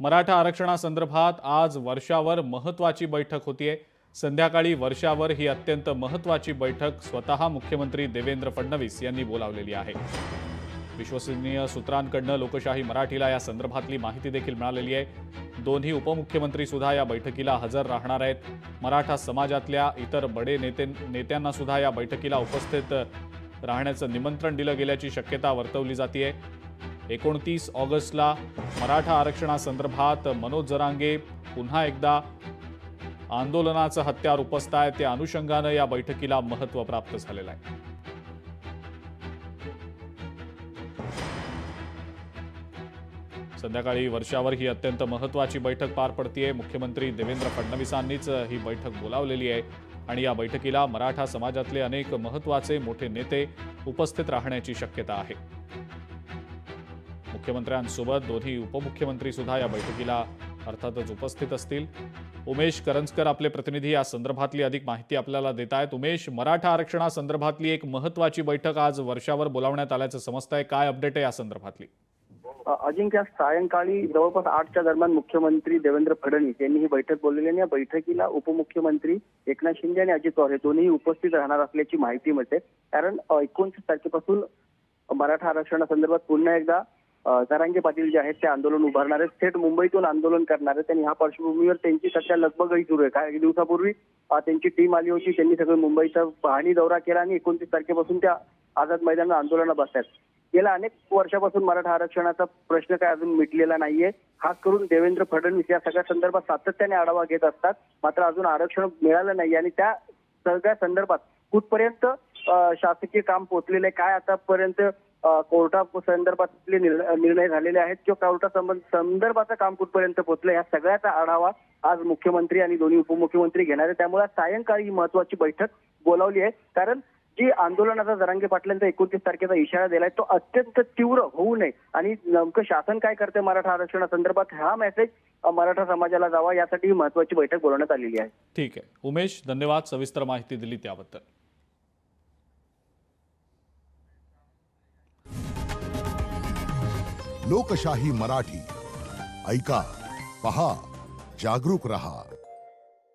मराठा आरक्षणासंदर्भात आज वर्षावर महत्त्वाची बैठक होतीये। संध्याकाळी वर्षावर ही अत्यंत महत्त्वाची बैठक स्वतः मुख्यमंत्री देवेंद्र फडणवीस यांनी बोलावलेली आहे। विश्वसनीय सूत्रांकडून लोकशाही मराठीला या संदर्भातली माहिती देखील मिळालेली आहे। दोन्ही उपमुख्यमंत्री सुद्धा या बैठकीला हजर राहणार आहेत। मराठा समाजातल्या इतर बडे नेत्यांना सुद्धा या बैठकीला उपस्थित राहण्याचं निमंत्रण दिलं गेल्याची शक्यता वर्तवली जाते। 29 ऑगस्टला मराठा आरक्षणासंदर्भात मनोज जरांगे पुन्हा एकदा आंदोलनाचं हत्यार उपसतायत, त्या अनुषंगाने या बैठकीला महत्त्व प्राप्त झालेलं आहे। संध्याकाळी वर्षावर ही अत्यंत महत्त्वाची बैठक पार पडतीये। मुख्यमंत्री देवेंद्र फडणवीसांनीच ही बैठक बोलावलेली आहे आणि या बैठकीला मराठा समाजातले अनेक महत्त्वाचे मोठे नेते उपस्थित राहण्याची शक्यता आहे। मुख्यमंत्र्यांसोबत दोन्ही उपमुख्यमंत्री सुद्धा या बैठकीला अर्थातच उपस्थित असतील। उमेश करंजकर आपले प्रतिनिधी या संदर्भातली अधिक माहिती आपल्याला देत आहेत। उमेश, मराठा आरक्षणासंदर्भातली एक महत्त्वाची बैठक आज वर्षावर बोलावण्यात आल्याचं समजतंय, काय अपडेट आहे या संदर्भातली? अजिंक्य, सायंकाळी जवळपास 8च्या दरम्यान मुख्यमंत्री देवेंद्र फडणवीस यांनी ही बैठक बोलवली आणि या बैठकीला उपमुख्यमंत्री एकनाथ शिंदे आणि अजित पवार हे दोन्ही उपस्थित राहणार असल्याची माहिती मिळते। कारण 29 तारखेपासून मराठा आरक्षणासंदर्भात पुन्हा एकदा जरांगे पाटील जे आहेत ते आंदोलन उभारणार आहेत, थेट मुंबईतून आंदोलन करणार आहेत आणि ह्या पार्श्वभूमीवर त्यांची सध्या लगबगही सुरू आहे। काही दिवसापूर्वी त्यांची टीम आली होती, त्यांनी सगळं मुंबईचा पाहणी दौरा केला आणि 29 तारखेपासून त्या आझाद मैदानात आंदोलनाला बसतात। गेल्या अनेक वर्षापासून मराठा आरक्षणाचा प्रश्न काय अजून मिटलेला नाहीये। खास करून देवेंद्र फडणवीस या सगळ्या संदर्भात सातत्याने आढावा घेत असतात, मात्र अजून आरक्षण मिळालं नाही आणि त्या सगळ्या संदर्भात कुठपर्यंत शासकीय काम पोहोचलेलं आहे, काय आतापर्यंत कोर्टा संदर्भातले निर्णय झालेले आहेत किंवा कोर्टा संदर्भाचं काम कुठपर्यंत पोहोचलं, या सगळ्याचा आढावा आज मुख्यमंत्री आणि दोन्ही उपमुख्यमंत्री घेणार आहेत। त्यामुळे सायंकाळी ही महत्त्वाची बैठक बोलावली आहे, कारण जी आंदोलनाचा जरांगे पाटलांचा 29 तारखेचा इशारा दिलाय तो अत्यंत तीव्र होऊ नये आणि नेमकं शासन काय करते मराठा आरक्षणासंदर्भात हा मेसेज मराठा समाजाला जावा, यासाठी ही महत्त्वाची बैठक बोलवण्यात आलेली आहे। ठीक आहे उमेश, धन्यवाद सविस्तर माहिती दिली त्याबद्दल। लोकशाही मराठी ऐका, पहा, जागरूक रहा।